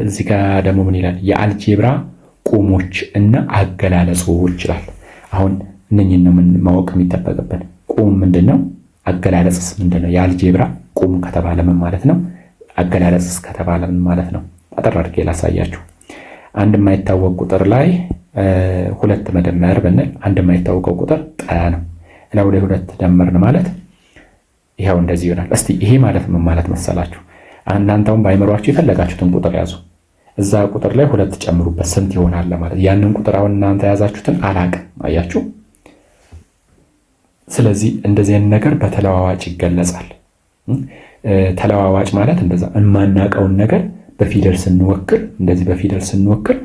እዚህ ጋር ደግሞ ምን ይላል? የአልጄብራ ቁሞች እና አገላለጾች ይላል። አሁን እነኝን ነው ማወቅ የሚጠበቅብን። ቁም ምንድነው? አገላለጽስ ምንድነው? የአልጄብራ ቁም ከተባለ ምን ማለት ነው? አገላለጽስ ከተባለ ምን ማለት ነው? አጠር አድርጌ ላሳያችሁ። አንድ የማይታወቅ ቁጥር ላይ ሁለት መደመር ብንል አንድ የማይታወቀው ቁጥር ጠ ነው። እላው ላይ ሁለት ደመርን ማለት ይሄው እንደዚህ ይሆናል። እስቲ ይሄ ማለት ምን ማለት መሰላችሁ? እናንተውም ባይመሯችሁ የፈለጋችሁትን ቁጥር ያዙ። እዛ ቁጥር ላይ ሁለት ጨምሩበት ስንት ይሆናል ማለት። ያንን ቁጥር አሁን እናንተ ያዛችሁትን አላቅም። አያችሁ? ስለዚህ እንደዚህ አይነት ነገር በተለዋዋጭ ይገለጻል። ተለዋዋጭ ማለት እንደዛ የማናውቀውን ነገር በፊደል ስንወክል፣ እንደዚህ በፊደል ስንወክል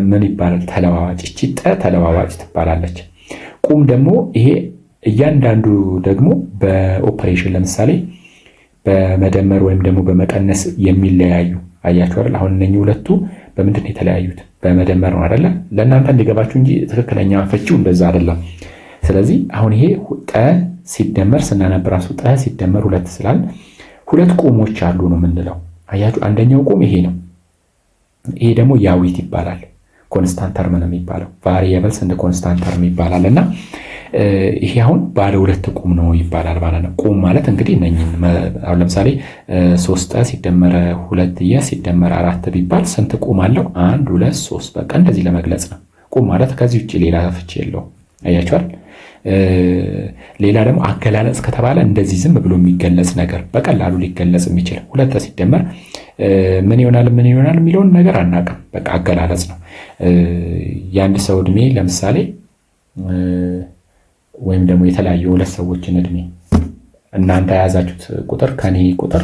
ምን ይባላል? ተለዋዋጭ። እቺ ጠ ተለዋዋጭ ትባላለች። ቁም ደግሞ ይሄ እያንዳንዱ ደግሞ በኦፕሬሽን ለምሳሌ በመደመር ወይም ደግሞ በመቀነስ የሚለያዩ አያችሁ አይደል? አሁን እነኚህ ሁለቱ በምንድን ነው የተለያዩት? በመደመር ነው አይደለ? ለእናንተ እንዲገባችሁ እንጂ ትክክለኛ ፍቺው እንደዛ አይደለም። ስለዚህ አሁን ይሄ ጠ ሲደመር ስናነብ ራሱ ጠ ሲደመር ሁለት ስላል ሁለት ቁሞች አሉ ነው የምንለው። አያችሁ? አንደኛው ቁም ይሄ ነው። ይሄ ደግሞ ያዊት ይባላል። ኮንስታንት ተርም ነው የሚባለው። ቫሪየብልስ እንደ ኮንስታንት ተርም ይባላል። እና ይሄ አሁን ባለ ሁለት ቁም ነው ይባላል ማለት ነው። ቁም ማለት እንግዲህ እነኝን አሁን ለምሳሌ 3 ጠ ሲደመር 2 የ ሲደመር 4 ቢባል ስንት ቁም አለው? 1 2 3 በቃ እንደዚህ ለመግለጽ ነው። ቁም ማለት ከዚህ ውጪ ሌላ ፍቺ የለውም። አያችኋል? ሌላ ደግሞ አገላለጽ ከተባለ እንደዚህ ዝም ብሎ የሚገለጽ ነገር በቀላሉ ሊገለጽ የሚችል 2 ሲደመር ምን ይሆናል የሚለውን ነገር አናውቅም። በቃ አገላለጽ ነው። የአንድ ሰው እድሜ ለምሳሌ ወይም ደግሞ የተለያዩ ሁለት ሰዎችን እድሜ እናንተ የያዛችሁት ቁጥር ከኔ ቁጥር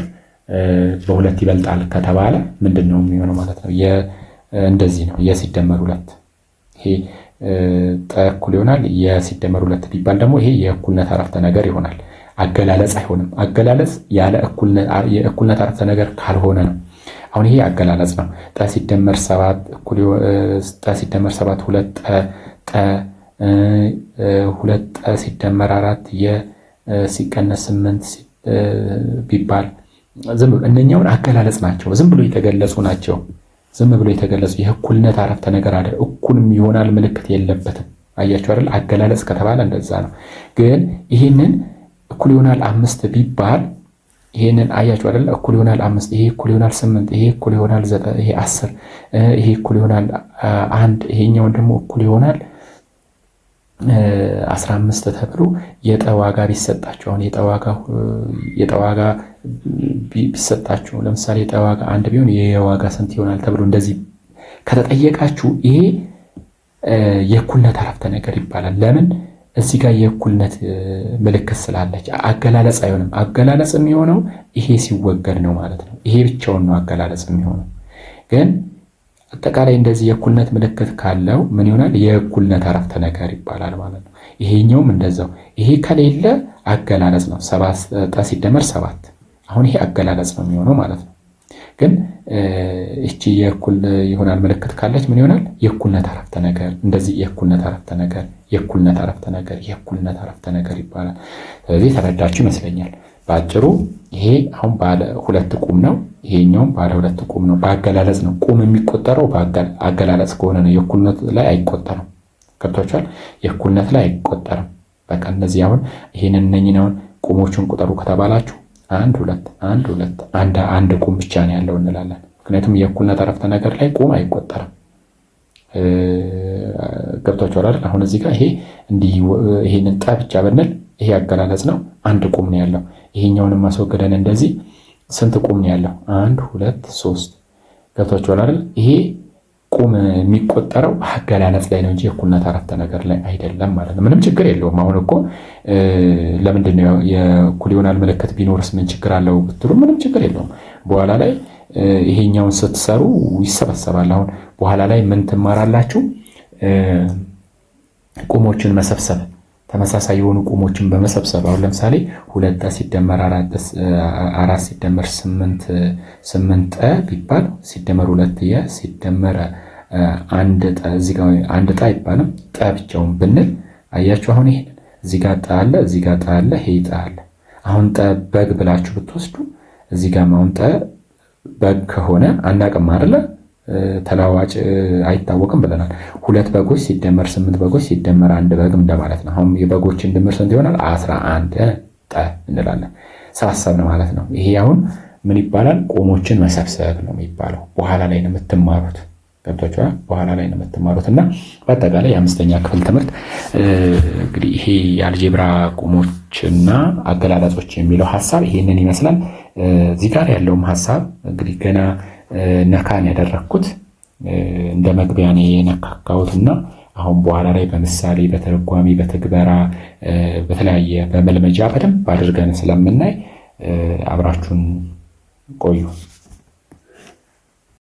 በሁለት ይበልጣል ከተባለ ምንድነው የሚሆነው ማለት ነው? እንደዚህ ነው። የሲደመር 2 ይሄ ጠ እኩል ይሆናል የሲደመር 2 ቢባል ደግሞ ይሄ የእኩልነት አረፍተ ነገር ይሆናል። አገላለጽ አይሆንም። አገላለጽ ያለ የእኩልነት አረፍተ ነገር ካልሆነ ነው። አሁን ይሄ አገላለጽ ነው። ጠ ሲደመር 7 እኩል ጠ ሲደመር 7 2 ጠ 2 ጠ ሲደመር 4 የ ሲቀነስ 8 ቢባል ዝም ብሎ እነኛውን አገላለጽ ናቸው። ዝም ብሎ የተገለጹ ናቸው። ዝም ብሎ የተገለጹ የእኩልነት አረፍተ ነገር አይደል። እኩልም ይሆናል ምልክት የለበትም። አያችሁ አይደል? አገላለጽ ከተባለ እንደዛ ነው። ግን ይሄንን እኩል ይሆናል 5 ቢባል ይሄንን አያችሁ አይደል? እኩል ይሆናል 5 ይሄ እኩል ይሆናል 8 ይሄ እኩል ይሆናል 9 ይሄ 10 ይሄ እኩል ይሆናል 1 ይሄኛውን ደግሞ እኩል ይሆናል 15 ተብሎ የጠ ዋጋ ቢሰጣቸው አሁን የጠ ዋጋ ቢሰጣችሁ ለምሳሌ የጠ ዋጋ 1 ቢሆን የዋጋ ስንት ይሆናል ተብሎ እንደዚህ ከተጠየቃችሁ ይሄ የእኩልነት አረፍተ ነገር ይባላል። ለምን? እዚህ ጋር የእኩልነት ምልክት ስላለች አገላለጽ አይሆንም። አገላለጽ የሚሆነው ይሄ ሲወገድ ነው ማለት ነው። ይሄ ብቻውን ነው አገላለጽ የሚሆነው። ግን አጠቃላይ እንደዚህ የእኩልነት ምልክት ካለው ምን ይሆናል? የእኩልነት አረፍተ ነገር ይባላል ማለት ነው። ይሄኛውም እንደዛው። ይሄ ከሌለ አገላለጽ ነው። 7 ጠ ሲደመር 7 አሁን ይሄ አገላለጽ ነው የሚሆነው ማለት ነው። ግን እቺ የእኩል ይሆናል ምልክት ካለች ምን ይሆናል? የእኩልነት አረፍተ ነገር። እንደዚህ የእኩልነት አረፍተ ነገር የእኩልነት አረፍተ ነገር የእኩልነት አረፍተ ነገር ይባላል። ስለዚህ ተረዳችሁ ይመስለኛል። በአጭሩ ይሄ አሁን ባለ ሁለት ቁም ነው። ይሄኛውም ባለ ሁለት ቁም ነው። በአገላለጽ ነው። ቁም የሚቆጠረው በአገላለጽ ከሆነ ነው። የእኩልነት ላይ አይቆጠርም። ገብቷችኋል? የእኩልነት ላይ አይቆጠርም። በቃ እነዚህ አሁን ይሄንን እነኝን አሁን ቁሞቹን ቁጠሩ ከተባላችሁ 1 2 አንድ ቁም ብቻ ነው ያለው እንላለን። ምክንያቱም የእኩልነት አረፍተ ነገር ላይ ቁም አይቆጠርም። ገብቷችኋል አይደል? አሁን እዚህ ጋር ይሄ እንዲህ ይሄንን ጠ ብቻ ብንል ይሄ አገላለጽ ነው። 1 ቁም ነው ያለው። ይሄኛውንም ማስወገደን እንደዚህ ስንት ቁም ነው ያለው? 1 2 3 ገብቷችኋል አይደል? ይሄ ቁም የሚቆጠረው አገላለጽ ላይ ነው እንጂ የእኩልነት አረፍተ ነገር ላይ አይደለም ማለት ነው። ምንም ችግር የለውም። አሁን እኮ ለምንድን ነው የእኩል ይሆናል ምልክት ቢኖርስ ምን ችግር አለው ብትሉ ምንም ችግር የለውም። በኋላ ላይ ይሄኛውን ስትሰሩ ይሰበሰባል። አሁን በኋላ ላይ ምን ትማራላችሁ? ቁሞችን መሰብሰብ፣ ተመሳሳይ የሆኑ ቁሞችን በመሰብሰብ አሁን ለምሳሌ 2 ጠ ሲደመር 4 ሲደመር 8 ጠ ቢባል ሲደመር 2 የ ሲደመር 1 ጠ እዚህ ጋር 1 ጠ አይባልም። ጠ ብቻውን ብንል አያችሁ። አሁን ይሄን እዚህ ጋር ጠ አለ፣ እዚህ ጋር ጠ አለ፣ ይሄ ጠ አለ። አሁን ጠ በግ ብላችሁ ብትወስዱ እዚህ ጋር አሁን ጠ በግ ከሆነ አናቅም አይደለ? ተለዋዋጭ አይታወቅም ብለናል። 2 በጎች ሲደመር 8 በጎች ሲደመር 1 በግ እንደማለት ነው። አሁን የበጎችን ድምር ስንት ይሆናል? 11 ጠ እንላለን። ሰበሰብን ማለት ነው። ይሄ አሁን ምን ይባላል? ቆሞችን መሰብሰብ ነው የሚባለው። በኋላ ላይ ነው የምትማሩት። ገብቷችኋል? በኋላ ላይ ነው የምትማሩት እና በአጠቃላይ የ5ኛ ክፍል ትምህርት እንግዲህ ይሄ የአልጄብራ ቆሞችና አገላለጾች የሚለው ሀሳብ ይሄንን ይመስላል። እዚህ ጋር ያለውም ሀሳብ እንግዲህ ገና ነካን ያደረግኩት እንደ መግቢያ ነው የነካካሁትና አሁን በኋላ ላይ በምሳሌ በተረጓሚ በትግበራ በተለያየ በመልመጃ በደንብ አድርገን ስለምናይ አብራችሁን ቆዩ።